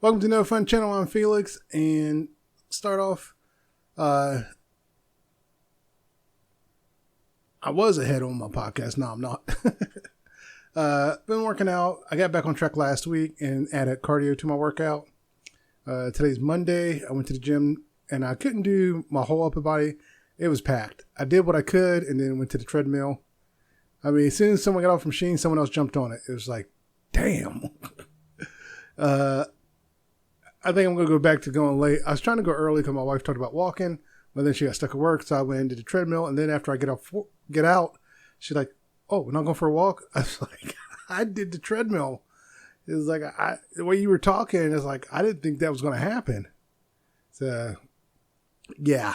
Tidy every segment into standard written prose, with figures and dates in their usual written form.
Welcome to No Fun Channel. I'm Felix, and start off. I was ahead on my podcast. No, I'm not. Been working out. I got back on track last week and added cardio to my workout. Today's Monday. I went to the gym and I couldn't do my whole upper body. It was packed. I did what I could and then went to the treadmill. I mean, as soon as someone got off the machine, someone else jumped on it. It was like, damn. I think I'm going to go back to going late. I was trying to go early because my wife talked about walking, but then she got stuck at work, so I went into the treadmill. And then after I get out, she's like, "Oh, we're not going for a walk?" I was like, "I did the treadmill." It was like the way you were talking, it's like I didn't think that was going to happen. So, yeah,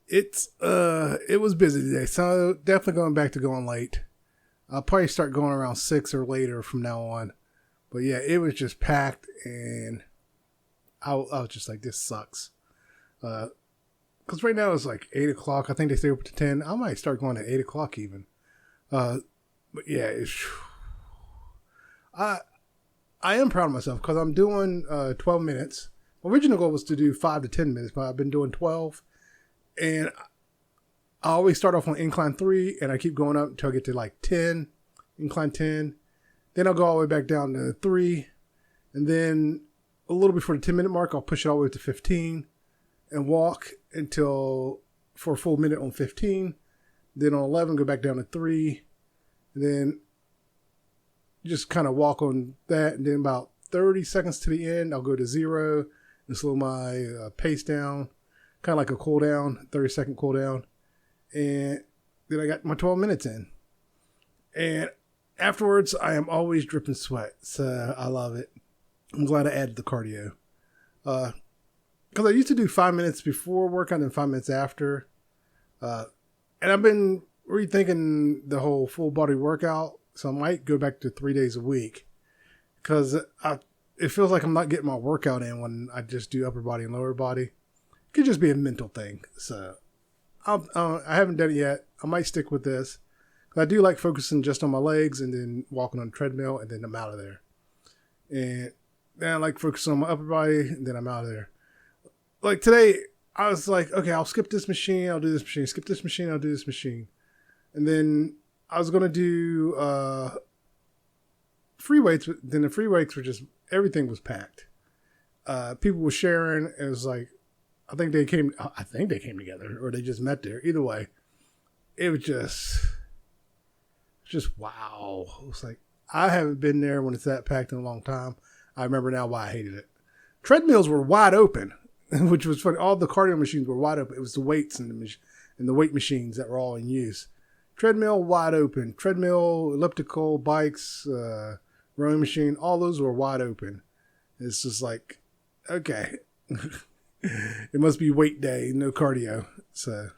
it was busy today, so definitely going back to going late. I'll probably start going around 6 or later from now on. But yeah, it was just packed and I was just like, this sucks. Because right now it's like 8 o'clock. I think they stay open to 10. I might start going at 8 o'clock even. But yeah, I am proud of myself because I'm doing 12 minutes. My original goal was to do 5 to 10 minutes, but I've been doing 12. And I always start off on incline 3 and I keep going up until I get to like 10, incline 10. Then I'll go all the way back down to 3. And then a little before the 10-minute mark, I'll push it all the way to 15 and walk for a full minute on 15. Then on 11, go back down to 3. And then just kind of walk on that. And then about 30 seconds to the end, I'll go to 0 and slow my pace down. Kind of like a cool down, 30-second cool down. And then I got my 12 minutes in. And afterwards, I am always dripping sweat. So I love it. I'm glad I added the cardio. Because I used to do 5 minutes before workout and 5 minutes after. And I've been rethinking the whole full body workout. So I might go back to 3 days a week. Because it feels like I'm not getting my workout in when I just do upper body and lower body. It could just be a mental thing. So I haven't done it yet. I might stick with this. I do like focusing just on my legs and then walking on the treadmill and then I'm out of there. And then I like focusing on my upper body and then I'm out of there. Like today, I was like, okay, I'll skip this machine. I'll do this machine. Skip this machine. I'll do this machine. And then I was going to do free weights. Then the free weights were just, everything was packed. People were sharing. It was like, I think they came together or they just met there. Either way, it was just wow. It was like, I haven't been there when it's that packed in a long time. I remember now why I hated it. Treadmills were wide open, which was funny. All the cardio machines were wide open. It was the weights and the weight machines that were all in use. Treadmill wide open. Treadmill, elliptical, bikes, rowing machine, all those were wide open. It's just like, okay. It must be weight day, no cardio. So,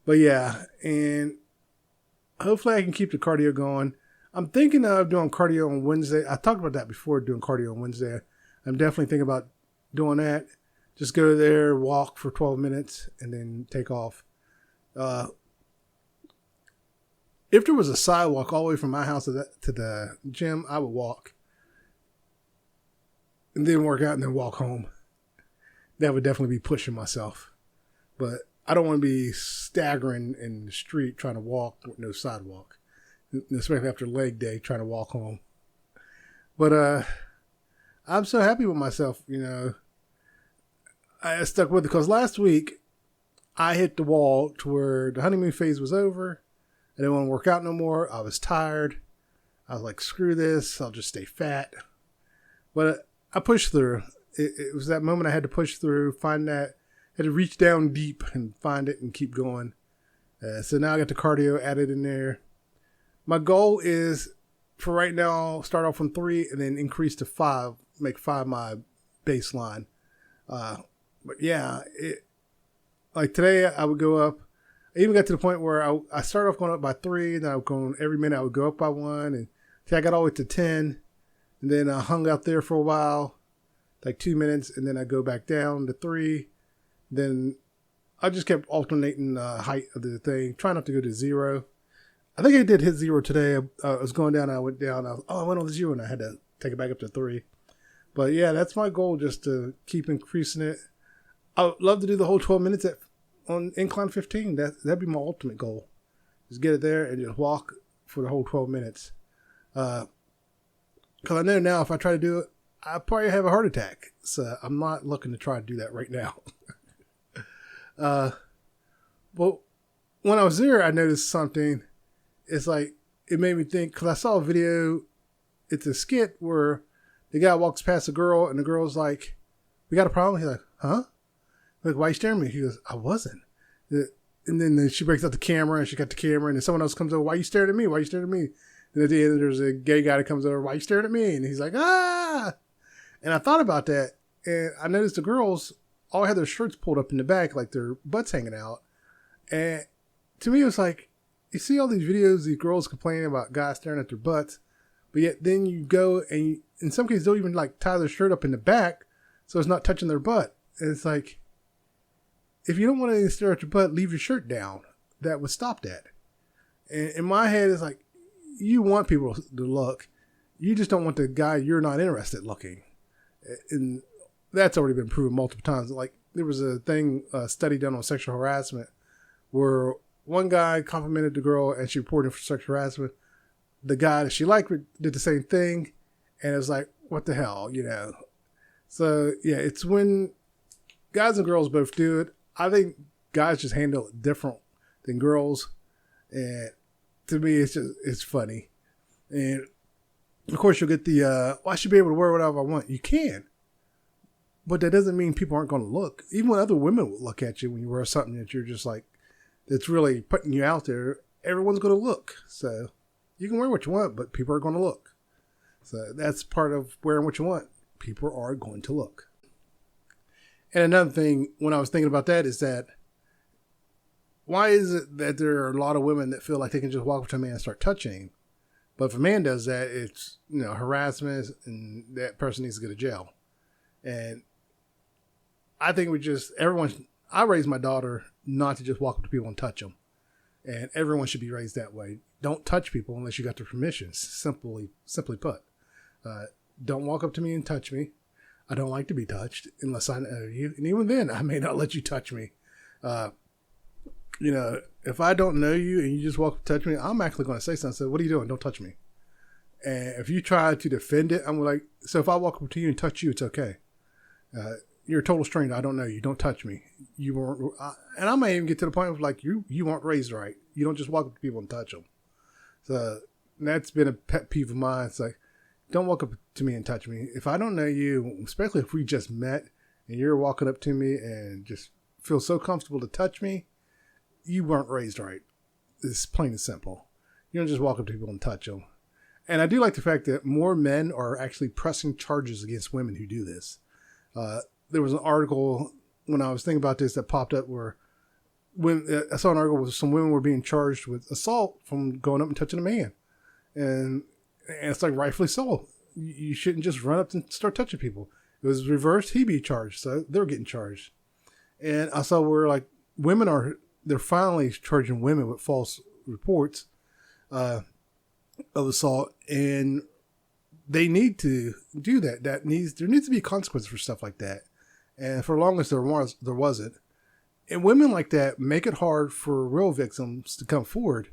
but yeah, and hopefully I can keep the cardio going. I'm thinking of doing cardio on Wednesday. I talked about that before, doing cardio on Wednesday. I'm definitely thinking about doing that. Just go there, walk for 12 minutes, and then take off. If there was a sidewalk all the way from my house to the gym, I would walk. And then work out and then walk home. That would definitely be pushing myself. But I don't want to be staggering in the street trying to walk with no sidewalk. Especially after leg day, trying to walk home. But I'm so happy with myself, you know. I stuck with it because last week I hit the wall to where the honeymoon phase was over. I didn't want to work out no more. I was tired. I was like, screw this. I'll just stay fat. But I pushed through. It was that moment I had to push through, find that, had to reach down deep and find it and keep going. So now I got the cardio added in there. My goal is, for right now, start off on 3 and then increase to 5, make 5 my baseline. But yeah, like today I would go up. I even got to the point where I started off going up by 3, and then I would go every minute I would go up by 1, and I got all the way to 10, and then I hung out there for a while, like 2 minutes, and then I go back down to 3. Then I just kept alternating the height of the thing, trying not to go to 0. I think I did hit 0 today. I was going down, and I went down. I went on to 0, and I had to take it back up to 3. But yeah, that's my goal, just to keep increasing it. I would love to do the whole 12 minutes on incline 15. That'd be my ultimate goal. Just get it there and just walk for the whole 12 minutes. Because I know now if I try to do it, I probably have a heart attack. So I'm not looking to try to do that right now. But when I was there, I noticed something. It's like, it made me think, because I saw a video, it's a skit where the guy walks past a girl and the girl's like, "We got a problem?" He's like, "Huh?" Like, "Why are you staring at me?" He goes, "I wasn't." And then she breaks out the camera and she got the camera and then someone else comes over. "Why are you staring at me? Why are you staring at me?" And at the end, there's a gay guy that comes over. "Why are you staring at me?" And he's like, "Ah." And I thought about that and I noticed the girls all had their shirts pulled up in the back, like their butts hanging out. And to me, it was like, you see all these videos, these girls complaining about guys staring at their butts, but yet then you go and you, in some cases, don't even like tie their shirt up in the back so it's not touching their butt. And it's like, if you don't want to stare at your butt, leave your shirt down. That would stop that. And in my head, it's like, you want people to look. You just don't want the guy you're not interested in looking. And that's already been proven multiple times. Like, there was a study done on sexual harassment where one guy complimented the girl and she reported for sexual harassment. The guy that she liked did the same thing. And it was like, what the hell, you know? So, yeah, it's when guys and girls both do it. I think guys just handle it different than girls. And to me, it's funny. And of course, you'll get the, well, I should be able to wear whatever I want. You can. But that doesn't mean people aren't going to look. Even when other women will look at you when you wear something that you're just like, that's really putting you out there, everyone's going to look. So you can wear what you want, but people are going to look. So that's part of wearing what you want. People are going to look. And another thing, when I was thinking about that, is that why is it that there are a lot of women that feel like they can just walk up to a man and start touching him? But if a man does that, it's, harassment, and that person needs to go to jail. And I think I raised my daughter not to just walk up to people and touch them. And everyone should be raised that way. Don't touch people unless you got their permission, simply put. Don't walk up to me and touch me. I don't like to be touched unless I know you. And even then, I may not let you touch me. If I don't know you and you just walk up to touch me, I'm actually going to say something. So, "What are you doing? Don't touch me." And if you try to defend it, I'm like, so if I walk up to you and touch you, it's okay. You're a total stranger. I don't know you. Don't touch me. You weren't, and I may even get to the point of like, you weren't raised right. You don't just walk up to people and touch them. So that's been a pet peeve of mine. It's like, don't walk up to me and touch me. If I don't know you, especially if we just met and you're walking up to me and just feel so comfortable to touch me, you weren't raised right. It's plain and simple. You don't just walk up to people and touch them. And I do like the fact that more men are actually pressing charges against women who do this. There was an article when I was thinking about this that popped up where I saw an article where some women were being charged with assault from going up and touching a man. And it's like, rightfully so. You shouldn't just run up and start touching people. It was reversed. He'd be charged. So they're getting charged. And I saw where like they're finally charging women with false reports of assault, and they need to do that. There needs to be consequences for stuff like that. And for long as there wasn't. And women like that make it hard for real victims to come forward.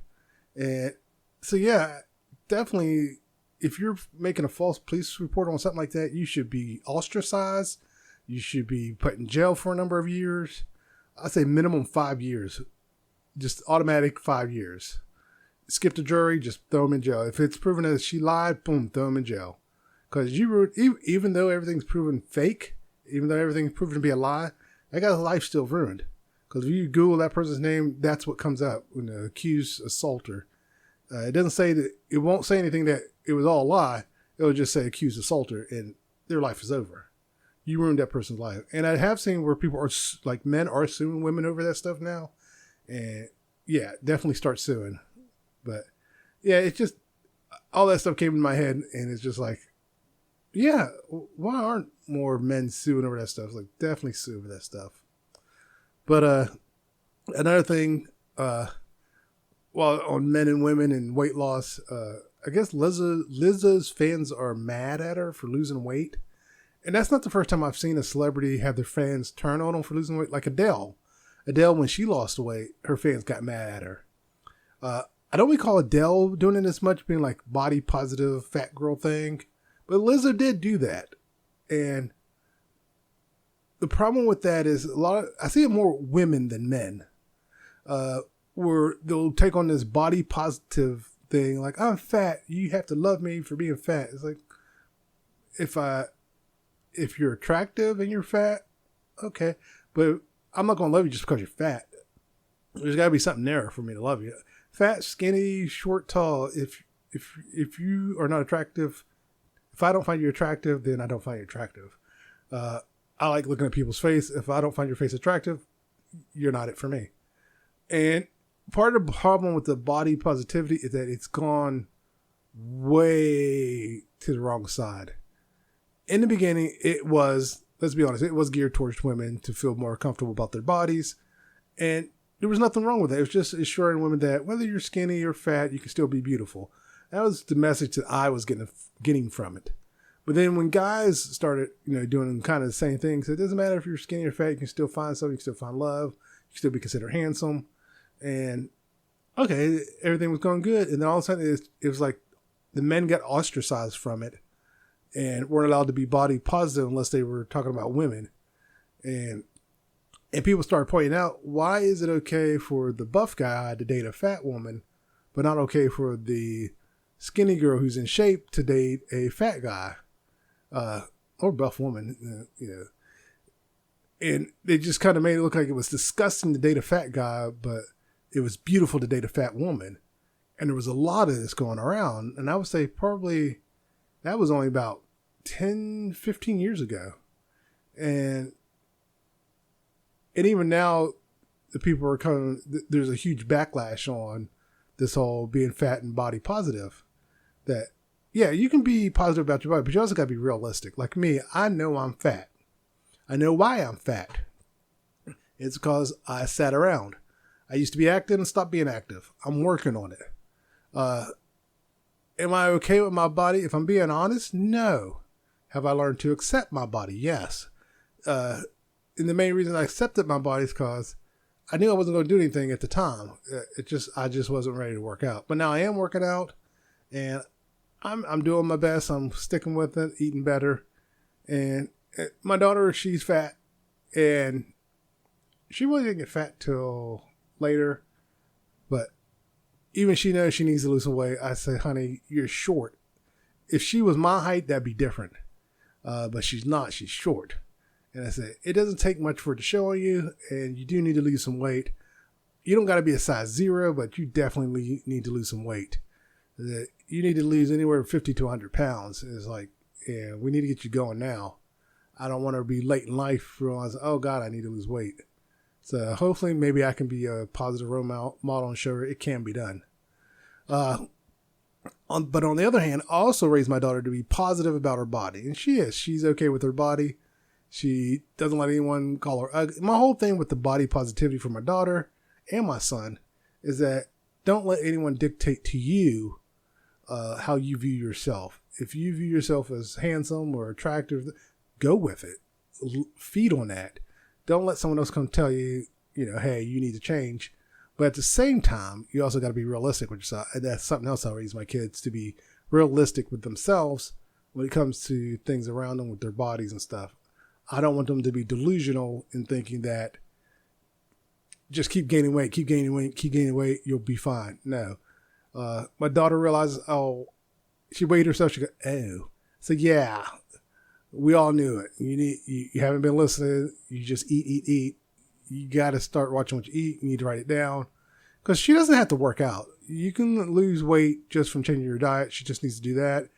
And so, yeah, definitely, if you're making a false police report on something like that, you should be ostracized. You should be put in jail for a number of years. I say minimum 5 years. Just automatic 5 years. Skip the jury, just throw them in jail. If it's proven that she lied, boom, throw them in jail. Because even though everything's proven fake, even though everything's proven to be a lie, that guy's life still ruined. Because if you Google that person's name, that's what comes up when the accused assaulter. It doesn't say that, it won't say anything that it was all a lie. It'll just say accused assaulter, and their life is over. You ruined that person's life. And I have seen where people are, like men are suing women over that stuff now. And yeah, definitely start suing. But yeah, it's just, all that stuff came in my head, and it's just like, yeah, why aren't more men suing over that stuff? It's like, definitely sue over that stuff. But another thing, on men and women and weight loss, I guess Lizzo's fans are mad at her for losing weight. And that's not the first time I've seen a celebrity have their fans turn on them for losing weight. Like Adele. Adele, when she lost weight, her fans got mad at her. I don't recall Adele doing it as much, being like body positive, fat girl thing. But Lizzo did do that. And the problem with that is I see it more women than men. Where they'll take on this body positive thing. Like, I'm fat. You have to love me for being fat. It's like, if you're attractive and you're fat, okay. But I'm not going to love you just because you're fat. There's got to be something there for me to love you. Fat, skinny, short, tall. If you are not attractive, if I don't find you attractive, then I don't find you attractive. I like looking at people's face. If I don't find your face attractive, you're not it for me. And part of the problem with the body positivity is that it's gone way to the wrong side. In the beginning, it was, let's be honest, it was geared towards women to feel more comfortable about their bodies. And there was nothing wrong with it. It was just assuring women that whether you're skinny or fat, you can still be beautiful. That was the message that I was getting from it. But then when guys started, doing kind of the same things, it doesn't matter if you're skinny or fat, you can still find something, you can still find love, you can still be considered handsome. And okay, everything was going good. And then all of a sudden it was like the men got ostracized from it and weren't allowed to be body positive unless they were talking about women. And people started pointing out, why is it okay for the buff guy to date a fat woman, but not okay for the skinny girl who's in shape to date a fat guy, or buff woman, And they just kind of made it look like it was disgusting to date a fat guy, but it was beautiful to date a fat woman. And there was a lot of this going around. And I would say probably that was only about 10, 15 years ago. And even now, the people are coming, there's a huge backlash on this whole being fat and body positive. That, yeah, you can be positive about your body, but you also got to be realistic. Like me, I know I'm fat. I know why I'm fat. It's because I sat around. I used to be active and stopped being active. I'm working on it. Am I okay with my body? If I'm being honest, no. Have I learned to accept my body? Yes. And the main reason I accepted my body is because I knew I wasn't going to do anything at the time. I just wasn't ready to work out. But now I am working out, and I'm doing my best. I'm sticking with it, eating better. And my daughter, she's fat, and she really didn't get fat till later. But even she knows she needs to lose some weight. I say, honey, you're short. If she was my height, that'd be different. But she's not. She's short. And I said, it doesn't take much for it to show on you, and you do need to lose some weight. You don't got to be a size 0, but you definitely need to lose some weight. You need to lose anywhere from 50 to 100 pounds. It's like, yeah, we need to get you going now. I don't want to be late in life realizing, oh God, I need to lose weight. So hopefully maybe I can be a positive role model and show her it can be done. But on the other hand, I also raised my daughter to be positive about her body. And she is. She's okay with her body. She doesn't let anyone call her ugly. My whole thing with the body positivity for my daughter and my son is that don't let anyone dictate to you how you view yourself. If you view yourself as handsome or attractive, go with it. Feed on that. Don't let someone else come tell you, hey, you need to change. But at the same time, you also got to be realistic with yourself. And that's something else I raise my kids to be realistic with themselves when it comes to things around them with their bodies and stuff. I don't want them to be delusional in thinking that just keep gaining weight, you'll be fine. No. My daughter realizes, she weighed herself. She goes, oh. So yeah, we all knew it. You haven't been listening. You just eat. You got to start watching what you eat. You need to write it down because she doesn't have to work out. You can lose weight just from changing your diet. She just needs to do that.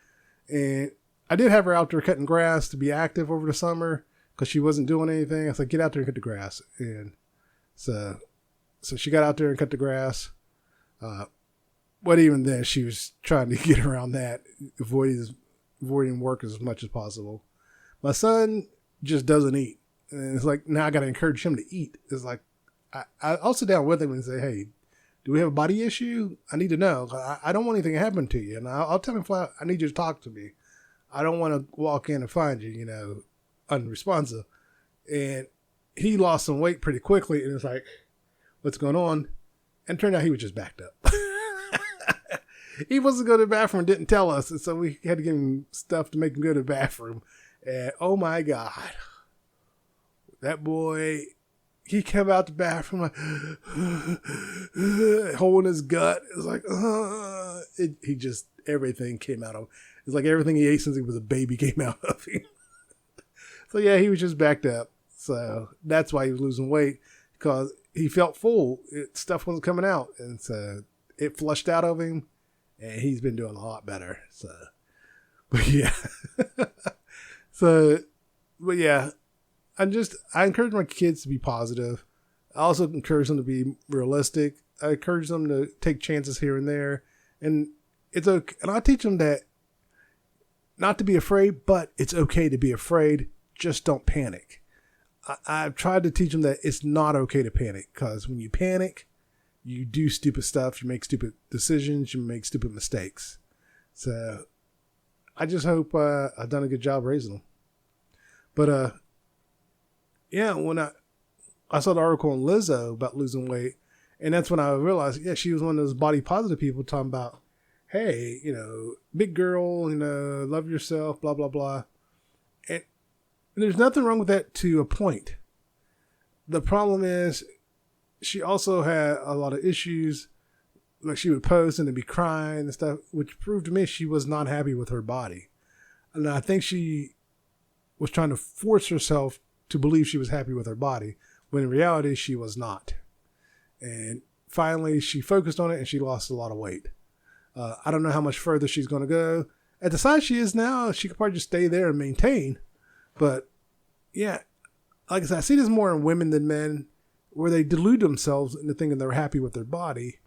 And I did have her out there cutting grass to be active over the summer because she wasn't doing anything. I said, get out there and cut the grass. And so she got out there and cut the grass. But even then, she was trying to get around that, avoiding work as much as possible. My son just doesn't eat. And it's like, now I got to encourage him to eat. It's like, I'll sit down with him and say, hey, do we have a body issue? I need to know. I don't want anything to happen to you. And I'll tell him flat, I need you to talk to me. I don't want to walk in and find you, unresponsive. And he lost some weight pretty quickly, and it's like, what's going on? And it turned out he was just backed up. He wasn't going to the bathroom and didn't tell us, and so we had to give him stuff to make him go to the bathroom. And oh my God, that boy, he came out the bathroom like holding his gut. It was like, he just, everything came out of him. It's like everything he ate since he was a baby came out of him. So yeah, he was just backed up. So that's why he was losing weight, because he felt full. Stuff wasn't coming out, and so it flushed out of him, and he's been doing a lot better. So, but yeah. But yeah, I encourage my kids to be positive. I also encourage them to be realistic. I encourage them to take chances here and there, and it's okay. And I teach them that not to be afraid, but it's okay to be afraid. Just don't panic. I've tried to teach them that it's not okay to panic, because when you panic, you do stupid stuff, you make stupid decisions, you make stupid mistakes. So I just hope I've done a good job raising them. But yeah, when I saw the article on Lizzo about losing weight, and that's when I realized, yeah, she was one of those body positive people talking about, hey, big girl, love yourself, blah, blah, blah. And there's nothing wrong with that to a point. The problem is she also had a lot of issues. Like, she would post and then be crying and stuff, which proved to me she was not happy with her body. And I think she was trying to force herself to believe she was happy with her body, when in reality she was not. And finally she focused on it and she lost a lot of weight. I don't know how much further she's going to go. At the size she is now, she could probably just stay there and maintain. But yeah, like I said, I see this more in women than men, where they delude themselves into thinking they're happy with their body.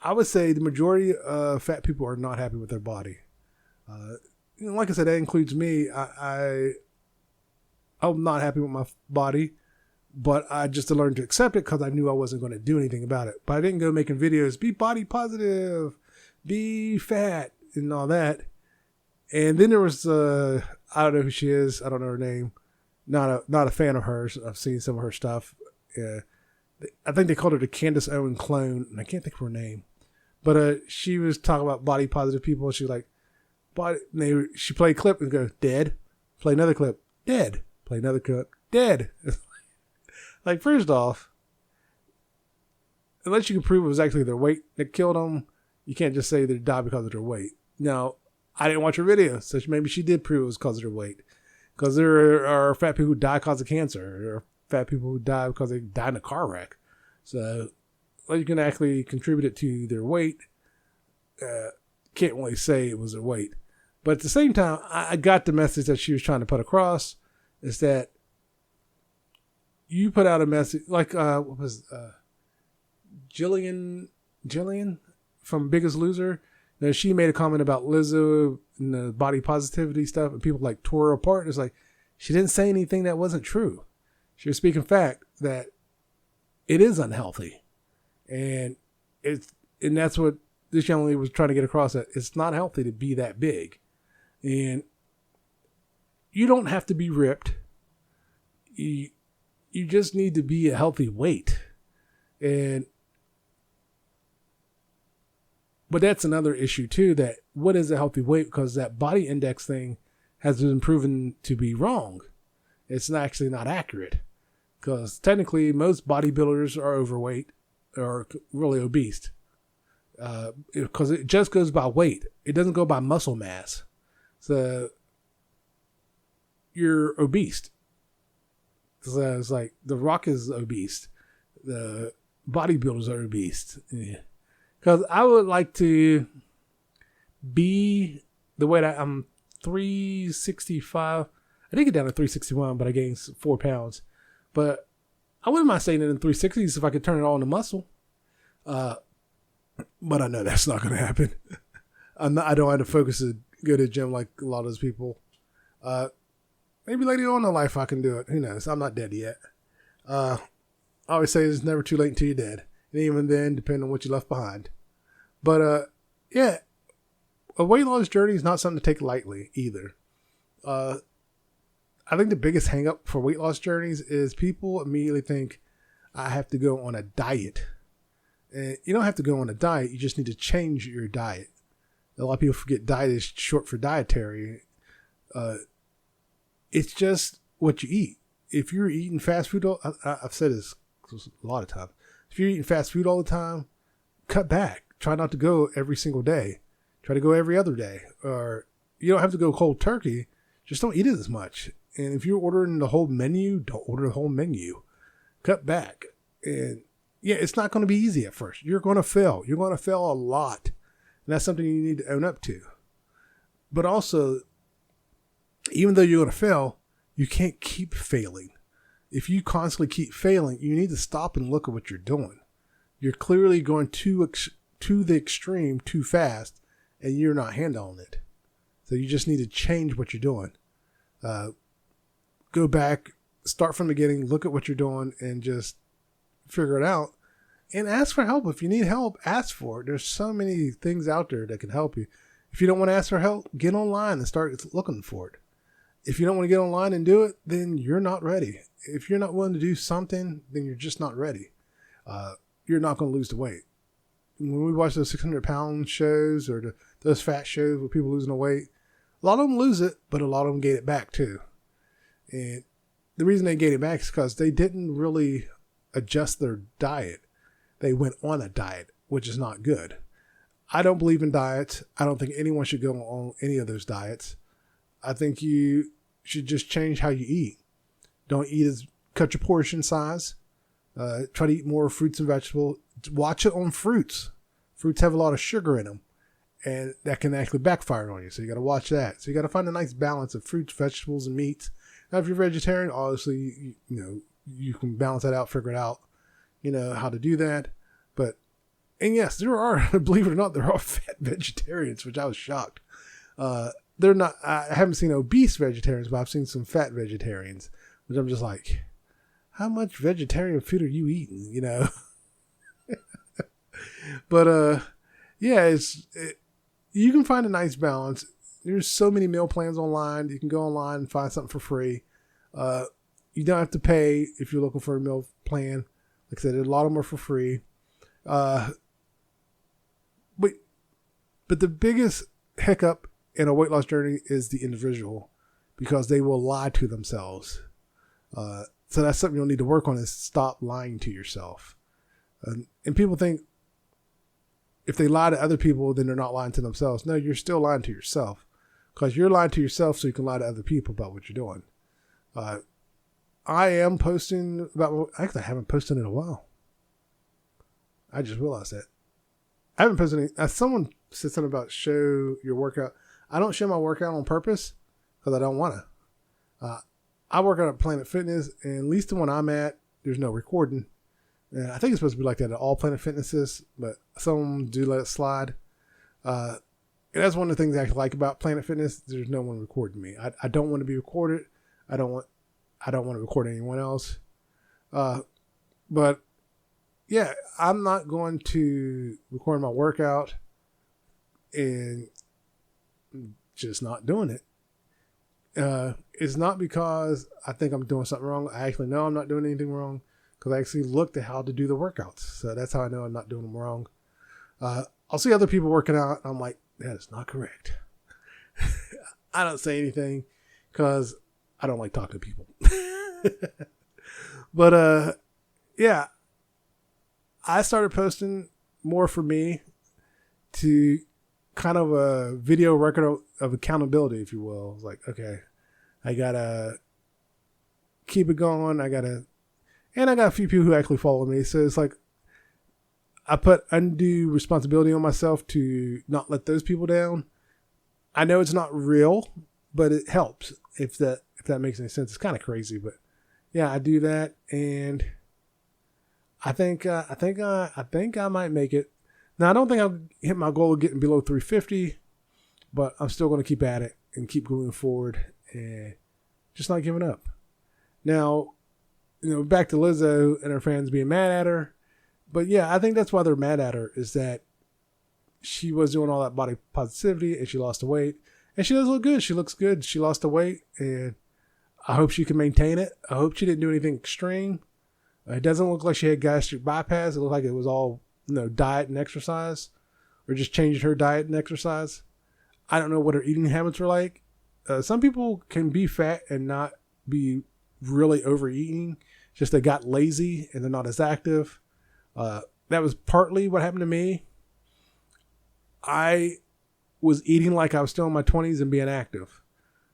I would say the majority of fat people are not happy with their body. Like I said, that includes me. I'm not happy with my body, but I just learned to accept it because I knew I wasn't going to do anything about it. But I didn't go making videos, be body positive, be fat, and all that. And then there was, I don't know who she is. I don't know her name. Not a fan of hers. I've seen some of her stuff. I think they called her the Candace Owen clone, and I can't think of her name. But she was talking about body positive people. She was like, she played a clip and go, dead. Play another clip, dead. Play another clip, dead. Like, first off, unless you can prove it was actually their weight that killed them, you can't just say they died because of their weight. Now, I didn't watch her video, so maybe she did prove it was because of their weight. Because there are fat people who die because of cancer. There are fat people who die because they died in a car wreck. So, well, you can actually contribute it to their weight. Can't really say it was their weight. But at the same time, I got the message that she was trying to put across, is that you put out a message, like, what was Jillian from Biggest Loser? Now, she made a comment about Lizzo and the body positivity stuff, and people like tore her apart. It's like, she didn't say anything that wasn't true. She was speaking fact that it is unhealthy. And that's what this young lady was trying to get across, that it's not healthy to be that big. And you don't have to be ripped. You just need to be a healthy weight. But that's another issue too, that what is a healthy weight? Because that body index thing has been proven to be wrong. It's actually not accurate. Because technically most bodybuilders are overweight or really obese. Because it just goes by weight. It doesn't go by muscle mass. So you're obese. So it's like The Rock is obese. The bodybuilders are obese. Because I would like to be the way that I'm 365. I did get down to 361, but I gained 4 pounds. But I wouldn't mind staying in the 360s if I could turn it all into muscle. But I know that's not going to happen. I don't have to focus to go to the gym like a lot of those people. Maybe later on in life I can do it. Who knows? I'm not dead yet. I always say it's never too late until you're dead. And even then, depending on what you left behind. But yeah, a weight loss journey is not something to take lightly either. I I think the biggest hang up for weight loss journeys is people immediately think I have to go on a diet. And you don't have to go on a diet. You just need to change your diet. A lot of people forget diet is short for dietary. It's just what you eat. If you're eating fast food, I've said this a lot of times. If you're eating fast food all the time, cut back. Try not to go every single day. Try to go every other day. Or you don't have to go cold turkey. Just don't eat it as much. And if you're ordering the whole menu, don't order the whole menu. Cut back. And yeah, it's not going to be easy at first. You're going to fail. You're going to fail a lot. And that's something you need to own up to. But also, even though you're going to fail, you can't keep failing. If you constantly keep failing, you need to stop and look at what you're doing. You're clearly going to the extreme too fast, and you're not handling it. So you just need to change what you're doing. Go back, start from the beginning, look at what you're doing, and just figure it out. And ask for help. If you need help, ask for it. There's so many things out there that can help you. If you don't want to ask for help, get online and start looking for it. If you don't want to get online and do it, then you're not ready. If you're not willing to do something, then you're just not ready. You're not going to lose the weight. When we watch those 600-pound shows or those fat shows with people losing the weight, a lot of them lose it, but a lot of them gain it back too. And the reason they gain it back is because they didn't really adjust their diet. They went on a diet, which is not good. I don't believe in diets. I don't think anyone should go on any of those diets. I think you should just change how you eat. Don't cut your portion size. Try to eat more fruits and vegetables. Watch it on fruits. Fruits have a lot of sugar in them, and that can actually backfire on you. So you got to watch that. So you got to find a nice balance of fruits, vegetables, and meats. Now, if you're vegetarian, obviously, you can balance that out, figure it out, how to do that. And yes, there are, believe it or not, there are fat vegetarians, which I was shocked. They're not, I haven't seen obese vegetarians, but I've seen some fat vegetarians, which I'm just like, how much vegetarian food are you eating, But, yeah, you can find a nice balance. There's so many meal plans online. You can go online and find something for free. You don't have to pay if you're looking for a meal plan. Like I said, a lot of them are for free. But the biggest hiccup in a weight loss journey is the individual, because they will lie to themselves. So that's something you'll need to work on, is stop lying to yourself. And people think if they lie to other people, then they're not lying to themselves. No, you're still lying to yourself, because you're lying to yourself so you can lie to other people about what you're doing. I am posting about, actually I haven't posted in a while. I just realized that. I haven't posted any. Someone said something about show your workout. I don't show my workout on purpose because I don't want to. I work out at Planet Fitness, and at least the one I'm at, there's no recording. And I think it's supposed to be like that at all Planet Fitnesses, but some of them do let it slide. And that's one of the things I like about Planet Fitness. There's no one recording me. I don't want to be recorded. I don't want to record anyone else. But yeah, I'm not going to record my workout and just not doing it. It's not because I think I'm doing something wrong. I actually know I'm not doing anything wrong, because I actually looked at how to do the workouts. So that's how I know I'm not doing them wrong. I'll see other people working out, and I'm like, that is not correct. I don't say anything because I don't like talking to people. But yeah, I started posting more for me to kind of a video record of accountability, if you will. Like, okay, I gotta keep it going. And I got a few people who actually follow me. So it's like, I put undue responsibility on myself to not let those people down. I know it's not real, but it helps. If that makes any sense. It's kind of crazy, but yeah, I do that, and I think I might make it. Now, I don't think I'll hit my goal of getting below 350, but I'm still going to keep at it and keep moving forward and just not giving up. Now, back to Lizzo and her fans being mad at her. But yeah, I think that's why they're mad at her, is that she was doing all that body positivity and she lost the weight. And she does look good. She looks good. She lost the weight. And I hope she can maintain it. I hope she didn't do anything extreme. It doesn't look like she had gastric bypass. It looked like it was all, diet and exercise, or just changed her diet and exercise. I don't know what her eating habits were like. Some people can be fat and not be really overeating. Just they got lazy and they're not as active. That was partly what happened to me. I was eating like I was still in my 20s and being active.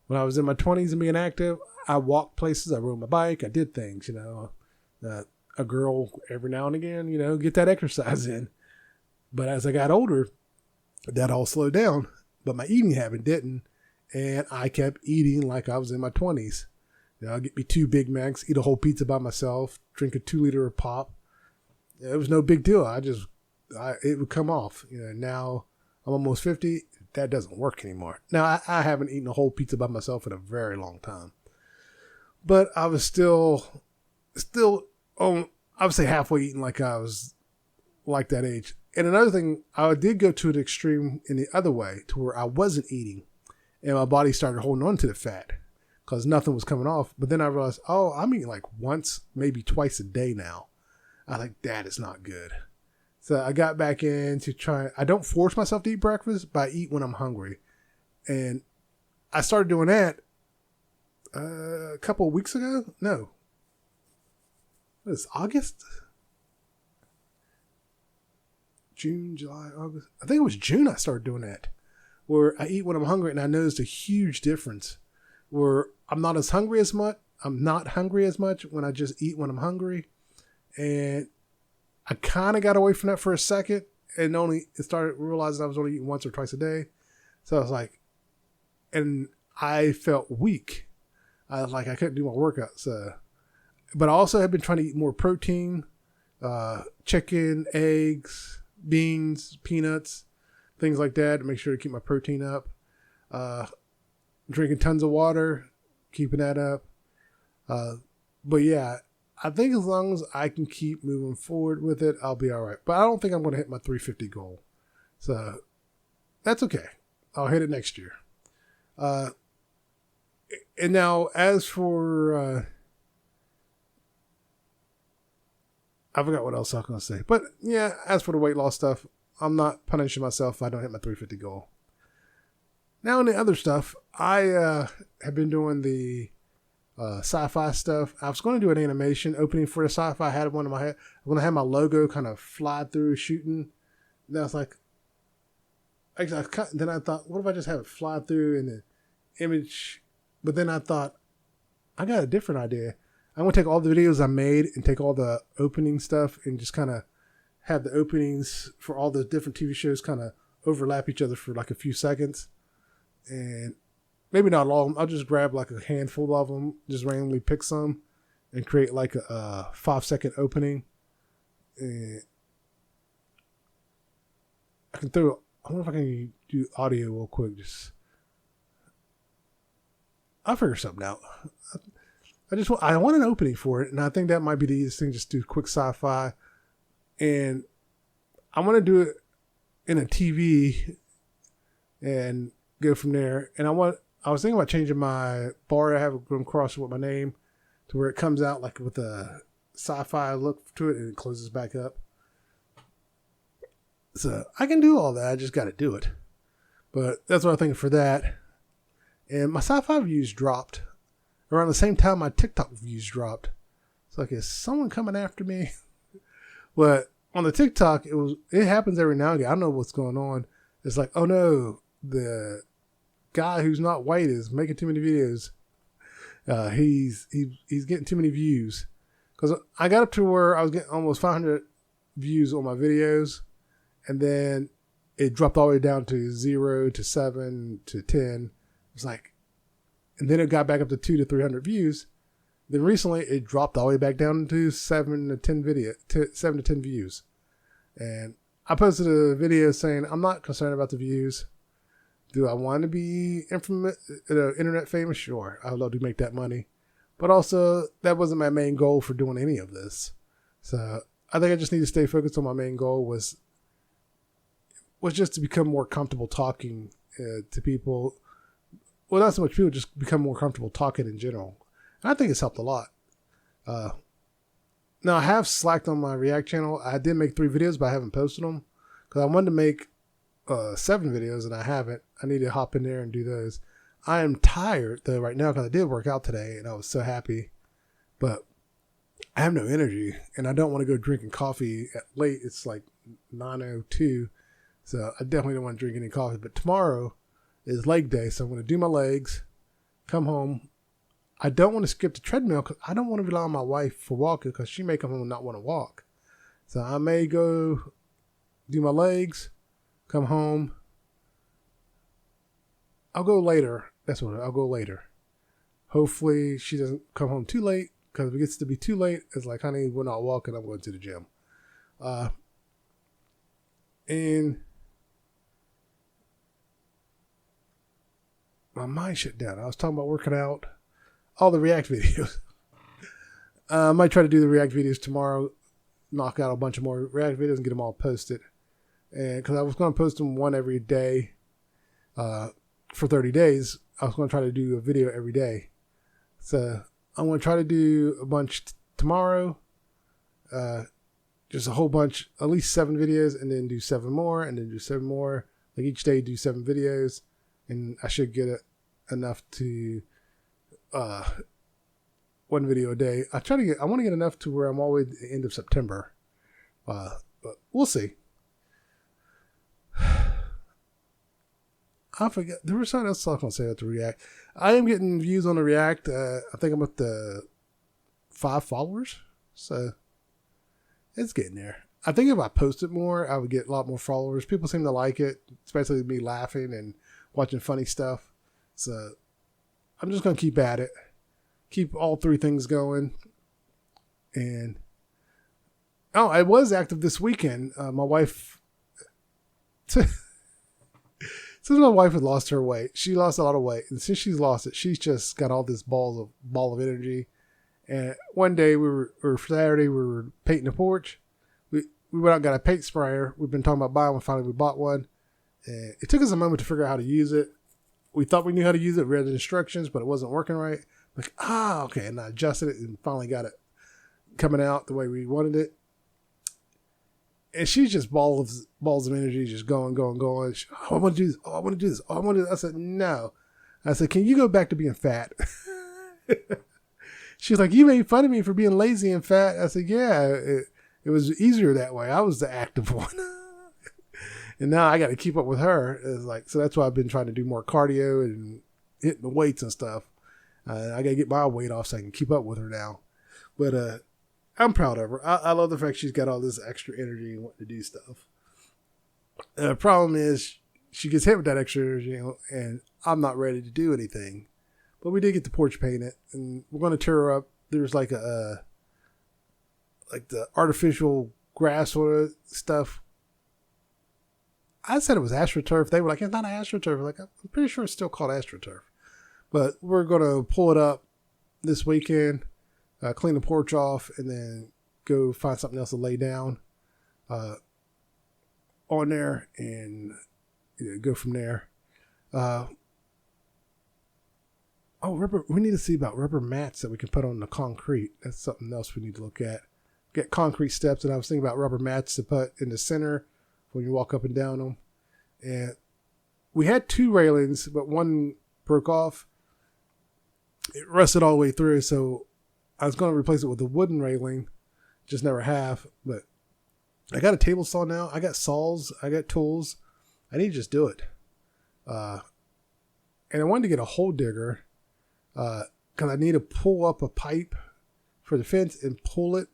When I was in my 20s and being active, I walked places, I rode my bike, I did things, a girl every now and again, get that exercise in. But as I got older, that all slowed down. But my eating habit didn't. And I kept eating like I was in my 20s. I'll get me 2 Big Macs, eat a whole pizza by myself, drink a 2-liter of pop. It was no big deal. It would come off. Now I'm almost 50. That doesn't work anymore. Now, I haven't eaten a whole pizza by myself in a very long time. But I was still, I would say halfway eating like I was like that age. And another thing, I did go to an extreme in the other way to where I wasn't eating. And my body started holding on to the fat because nothing was coming off. But then I realized, I'm eating like once, maybe twice a day now. I was like, that is not good. So I got back into trying. I don't force myself to eat breakfast, but I eat when I'm hungry. And I started doing that a couple of weeks ago. No. What is August? June, July, August. I think it was June I started doing that. Where I eat when I'm hungry, and I noticed a huge difference. Where I'm not hungry as much when I just eat when I'm hungry. And I kind of got away from that for a second and started realizing I was only eating once or twice a day. So I was like, and I felt weak. I was like, I couldn't do my workouts. But I also have been trying to eat more protein, chicken, eggs, beans, peanuts, things like that to make sure to keep my protein up. Drinking tons of water, keeping that up. But yeah, I think as long as I can keep moving forward with it, I'll be all right. But I don't think I'm going to hit my 350 goal. So that's okay. I'll hit it next year. And now as for, I forgot what else I was going to say. But yeah, as for the weight loss stuff, I'm not punishing myself if I don't hit my 350 goal. Now in the other stuff, I have been doing the sci-fi stuff. I was going to do an animation opening for the sci-fi. I had one in my head. I'm going to have my logo kind of fly through shooting. Then I was like, then I thought, what if I just have it fly through in the image? But then I thought, I got a different idea. I'm going to take all the videos I made and take all the opening stuff and just kind of have the openings for all the different TV shows kind of overlap each other for like a few seconds. And maybe not all of them. I'll just grab like a handful of them, just randomly pick some and create like a 5-second opening. And I wonder if I can do audio real quick. I'll figure something out. I want an opening for it. And I think that might be the easiest thing. Just do quick sci-fi. And I want to do it in a TV and go from there. And I was thinking about changing my bar I have going across with my name to where it comes out like with a sci-fi look to it and it closes back up. So I can do all that. I just got to do it. But that's what I'm thinking for that. And my sci-fi views dropped around the same time my TikTok views dropped. It's like, is someone coming after me? But on the TikTok, it happens every now and again. I don't know what's going on. It's like, oh no, the guy who's not white is making too many videos. He's getting too many views. Because I got up to where I was getting almost 500 views on my videos. And then it dropped all the way down to 0 to 7 to 10. It's like, and then it got back up to 200 to 300 views. Then recently it dropped all the way back down to 7 to 10 views. And I posted a video saying, I'm not concerned about the views. Do I want to be internet famous? Sure. I would love to make that money. But also, that wasn't my main goal for doing any of this. So I think I just need to stay focused on my main goal was just to become more comfortable talking to people. Well, not so much people, just become more comfortable talking in general. I think it's helped a lot. Now, I have slacked on my React channel. I did make 3 videos, but I haven't posted them. Because I wanted to make 7 videos, and I haven't. I need to hop in there and do those. I am tired, though, right now, because I did work out today, and I was so happy. But I have no energy, and I don't want to go drinking coffee at late. It's like 9:02, so I definitely don't want to drink any coffee. But tomorrow is leg day, so I'm going to do my legs, come home. I don't want to skip the treadmill because I don't want to rely on my wife for walking because she may come home and not want to walk. So I may go do my legs, come home. I'll go later. I'll go later. Hopefully she doesn't come home too late, because if it gets to be too late, it's like, honey, we're not walking. I'm going to the gym. And my mind shut down. I was talking about working out. All the React videos. I might try to do the React videos tomorrow, knock out a bunch of more React videos and get them all posted. And because I was going to post them one every day for 30 days, I was going to try to do a video every day. So I'm going to try to do a bunch tomorrow, just a whole bunch, at least 7 videos, and then do 7 more, and then do 7 more. Like each day, do 7 videos, and I should get enough to 1 video a day. I want to get enough to where I'm always at the end of September. But we'll see. I forget. There was something else I was going to say about the React. I am getting views on the React. I think I'm at the 5 followers. So it's getting there. I think if I posted more, I would get a lot more followers. People seem to like it, especially me laughing and watching funny stuff. So I'm just going to keep at it. Keep all 3 things going. And I was active this weekend. My wife, since my wife had lost her weight, she lost a lot of weight. And since she's lost it, she's just got all this ball of energy. And one day Saturday, we were painting the porch. We went out and got a paint sprayer. We've been talking about buying one. Finally, we bought one. And it took us a moment to figure out how to use it. We thought we knew how to use it. We read the instructions, but it wasn't working right. Like, okay. And I adjusted it and finally got it coming out the way we wanted it. And she's just balls of energy, just going. I want to do this. I want to do this. I want to do this. I said, no. I said, can you go back to being fat? She's like, you made fun of me for being lazy and fat. I said, yeah, it was easier that way. I was the active one. And now I got to keep up with her. It's like, so that's why I've been trying to do more cardio and hitting the weights and stuff. I got to get my weight off so I can keep up with her now. But I'm proud of her. I love the fact she's got all this extra energy and wanting to do stuff. The problem is she gets hit with that extra energy, and I'm not ready to do anything. But we did get the porch painted, and we're going to tear her up. There's like the artificial grass or stuff. I said it was AstroTurf. They were like, it's not AstroTurf. Like, I'm pretty sure it's still called AstroTurf. But we're going to pull it up this weekend, clean the porch off, and then go find something else to lay down on there and go from there. We need to see about rubber mats that we can put on the concrete. That's something else we need to look at. Get concrete steps, and I was thinking about rubber mats to put in the center when you walk up and down them. And we had 2 railings, but one broke off. It rusted all the way through, so I was going to replace it with a wooden railing. Just never have. But I got a table saw now. I got saws. I got tools. I need to just do it. And I wanted to get a hole digger because I need to pull up a pipe for the fence and pull it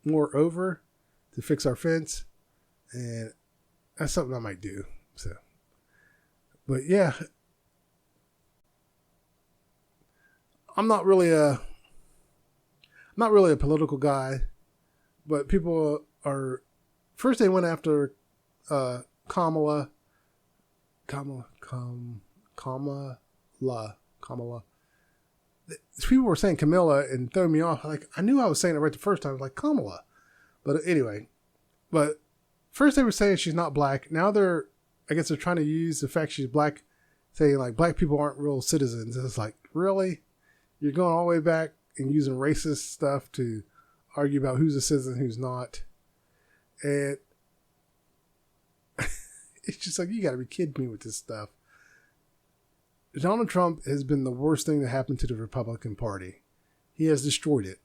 more over to fix our fence. And that's something I might do. So, but yeah, I'm not really a political guy, but people are. First, they went after Kamala. People were saying Camilla and throwing me off. Like, I knew I was saying it right the first time. I was like, Kamala. But anyway, first they were saying she's not black. Now I guess they're trying to use the fact she's black, saying like black people aren't real citizens. It's like, really? You're going all the way back and using racist stuff to argue about who's a citizen, who's not. And it's just like, you got to be kidding me with this stuff. Donald Trump has been the worst thing that happened to the Republican Party. He has destroyed it.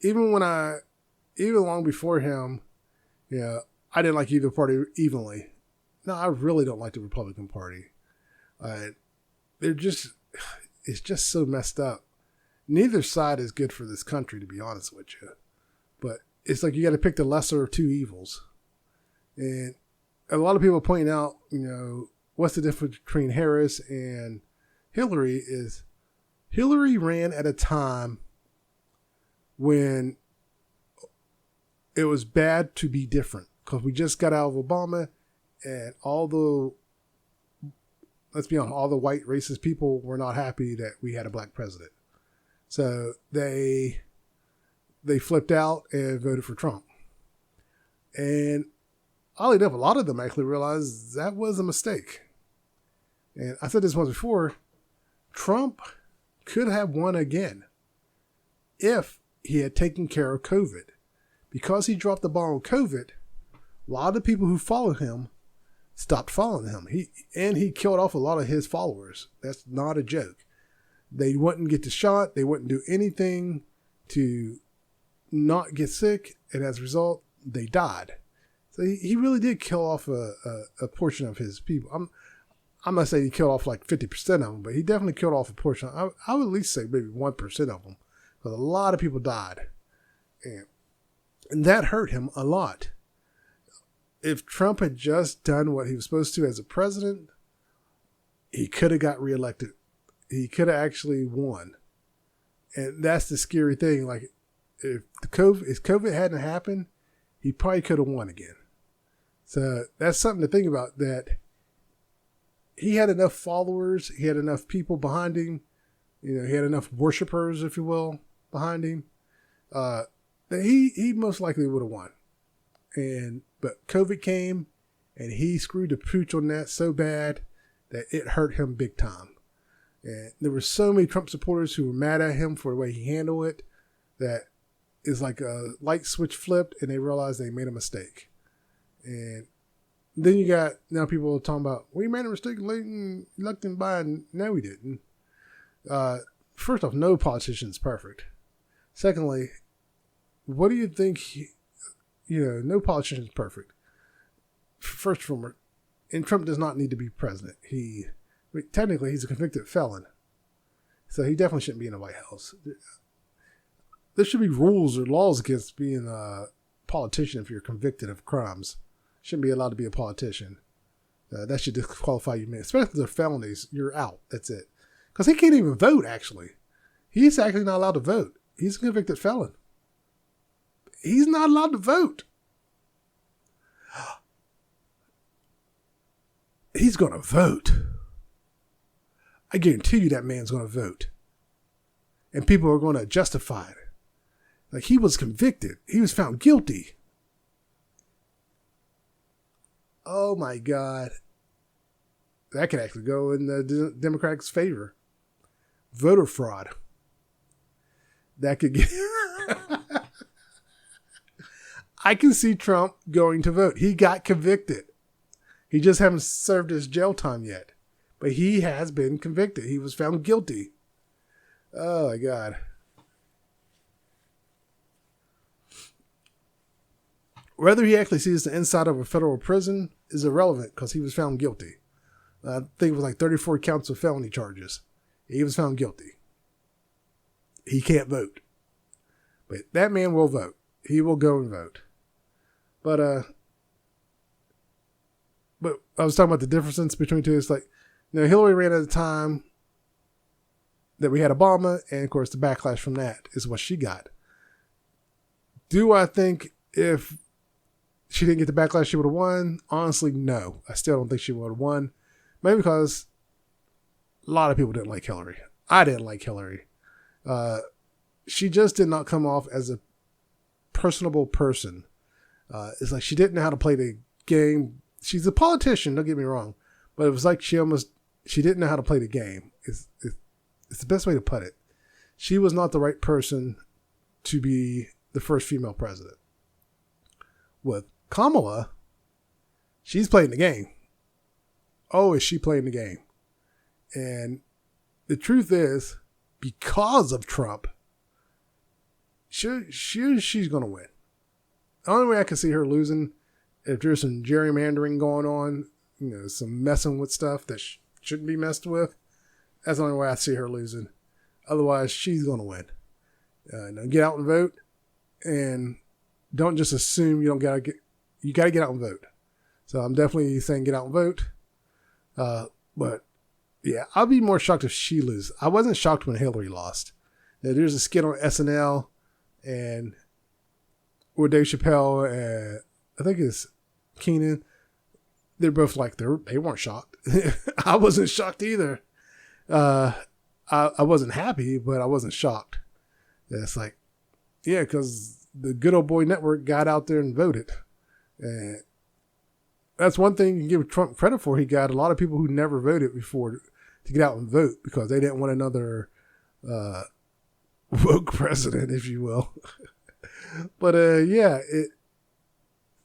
Even long before him, I didn't like either party evenly. No, I really don't like the Republican Party. It's just so messed up. Neither side is good for this country, to be honest with you. But it's like you got to pick the lesser of two evils. And a lot of people point out, what's the difference between Harris and Hillary is Hillary ran at a time when it was bad to be different, because we just got out of Obama, and let's be honest, all the white racist people were not happy that we had a black president. So they flipped out and voted for Trump. And oddly enough, a lot of them actually realized that was a mistake. And I said this once before, Trump could have won again if he had taken care of COVID. Because he dropped the ball on COVID, a lot of the people who followed him stopped following him. He killed off a lot of his followers. That's not a joke. They wouldn't get the shot. They wouldn't do anything to not get sick. And as a result, they died. So he really did kill off a portion of his people. I'm not saying he killed off like 50% of them, but he definitely killed off a portion. I would at least say maybe 1% of them, because a lot of people died. And that hurt him a lot. If Trump had just done what he was supposed to as a president, he could have got reelected. He could have actually won. And that's the scary thing. Like, if COVID hadn't happened, he probably could have won again. So that's something to think about, that he had enough followers. He had enough people behind him. He had enough worshipers, if you will, behind him. That he most likely would have won. But COVID came, and he screwed the pooch on that so bad that it hurt him big time. And there were so many Trump supporters who were mad at him for the way he handled it, that it's like a light switch flipped, and they realized they made a mistake. And then you got now people talking about, we made a mistake late and electing Biden. No, we didn't. First off, no politician is perfect. Secondly, what do you think? No politician is perfect. First of all, and Trump does not need to be president. Technically, he's a convicted felon, so he definitely shouldn't be in the White House. There should be rules or laws against being a politician if you're convicted of crimes. Shouldn't be allowed to be a politician. That should disqualify you, man. Especially if they're felonies, you're out. That's it. Because he can't even vote, actually. He's actually not allowed to vote. He's a convicted felon. He's not allowed to vote. He's going to vote. I guarantee you that man's going to vote. And people are going to justify it. Like, he was convicted. He was found guilty. Oh my God. That could actually go in the Democrats' favor. Voter fraud. That could get... I can see Trump going to vote. He got convicted. He just hasn't served his jail time yet. But he has been convicted. He was found guilty. Oh my God. Whether he actually sees the inside of a federal prison is irrelevant, because he was found guilty. I think it was like 34 counts of felony charges. He was found guilty. He can't vote. But that man will vote. He will go and vote. But I was talking about the difference between two. It's like, Hillary ran at a time that we had Obama, and of course the backlash from that is what she got. Do I think if she didn't get the backlash, she would have won? Honestly, no. I still don't think she would have won. Maybe because a lot of people didn't like Hillary. I didn't like Hillary. She just did not come off as a personable person. It's like she didn't know how to play the game. She's a politician, don't get me wrong. But it was like she didn't know how to play the game. It's the best way to put it. she was not the right person to be the first female president. With Kamala, she's playing the game. Oh, is she playing the game? And the truth is, because of Trump, she's going to win. The only way I can see her losing, if there's some gerrymandering going on, some messing with stuff that shouldn't be messed with, that's the only way I see her losing. Otherwise, she's going to win. Now get out and vote, and don't just assume you got to get out and vote. So I'm definitely saying get out and vote. But yeah, I'll be more shocked if she loses. I wasn't shocked when Hillary lost. There's a skit on SNL and where Dave Chappelle and I think it's Keenan, they're both like they weren't shocked. I wasn't shocked either. I wasn't happy, but I wasn't shocked. It's like, yeah, because the good old boy network got out there and voted. And that's one thing you can give Trump credit for. He got a lot of people who never voted before to get out and vote because they didn't want another woke president, if you will. But yeah,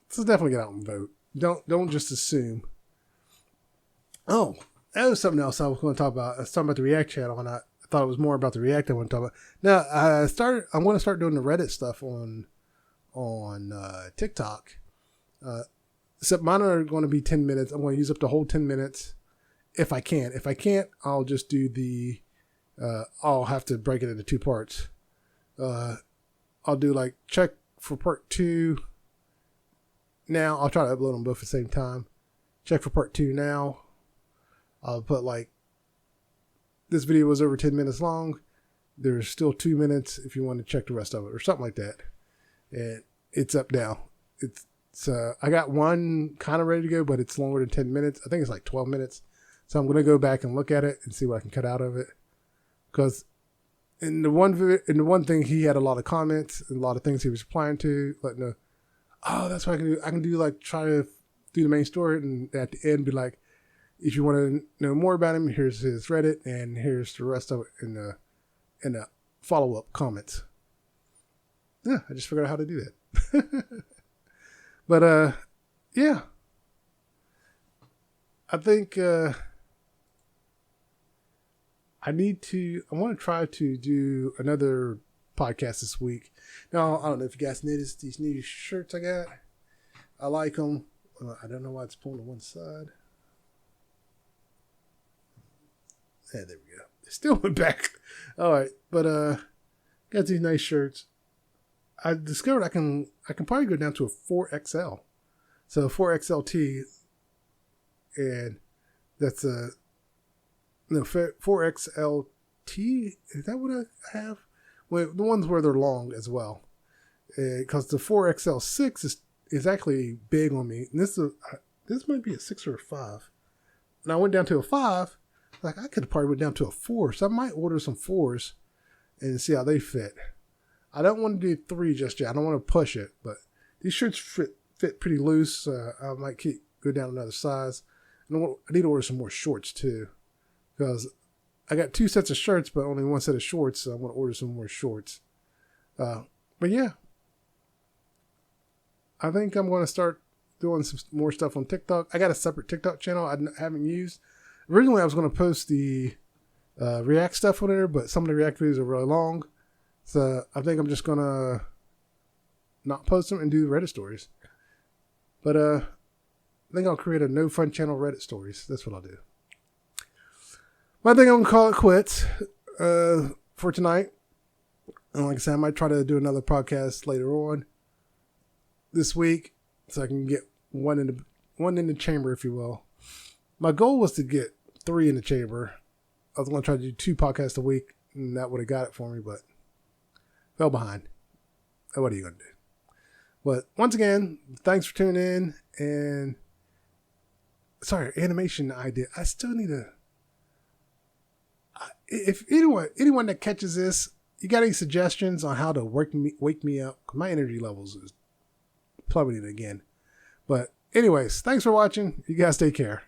so definitely get out and vote. Don't just assume. Oh, that was something else I was going to talk about. I was talking about the React channel, and I thought it was more about the React I want to talk about. Now I'm going to start doing the Reddit stuff on TikTok. Except mine are going to be 10 minutes. I'm going to use up the whole 10 minutes if I can. If I can't, I'll just do I'll have to break it into 2 parts. I'll do like check for part 2 now. I'll try to upload them both at the same time. Check for part 2 now. I'll put like, this video was over 10 minutes long. There's still 2 minutes if you want to check the rest of it or something like that. And it's up now. I got one kind of ready to go, but it's longer than 10 minutes. I think it's like 12 minutes. So I'm going to go back and look at it and see what I can cut out of it. Because in the one thing, he had a lot of comments and a lot of things he was replying to. Like, no, oh, that's what I can do. I can do like try to do the main story and at the end be like, if you want to know more about him, here's his Reddit and here's the rest of it in the follow-up comments. Yeah, I just figured out how to do that. But, yeah, I think, I want to try to do another podcast this week. Now, I don't know if you guys noticed these new shirts I got. I like them. I don't know why it's pulling to one side. Yeah, there we go. It still went back. All right. But, got these nice shirts. I discovered I can probably go down to a 4XL. So 4XLT, and that's 4XLT. Is that what I have? Well, the ones where they're long as well. Because the 4XL6 is actually big on me. And this might be a 6 or a 5. And I went down to a 5. Like I could probably went down to a 4. So I might order some 4s and see how they fit. I don't want to do 3 just yet. I don't want to push it, but these shirts fit pretty loose. I might go down another size. And I need to order some more shorts too, because I got 2 sets of shirts, but only 1 set of shorts. So I want to order some more shorts. But yeah, I think I'm going to start doing some more stuff on TikTok. I got a separate TikTok channel I haven't used. Originally, I was going to post the React stuff on there, but some of the React videos are really long. So I think I'm just going to not post them and do Reddit stories. But I think I'll create a no fun channel Reddit stories. That's what I'll do. But I think I'm going to call it quits for tonight. And like I said, I might try to do another podcast later on this week so I can get one in the chamber, if you will. My goal was to get 3 in the chamber. I was going to try to do 2 podcasts a week, and that would have got it for me, but fell behind. What are you going to do? But once again, thanks for tuning in. And sorry, animation idea. I still need to. If anyone that catches this, you got any suggestions on how to wake me up? My energy levels is plummeting again. But anyways, thanks for watching. You guys take care.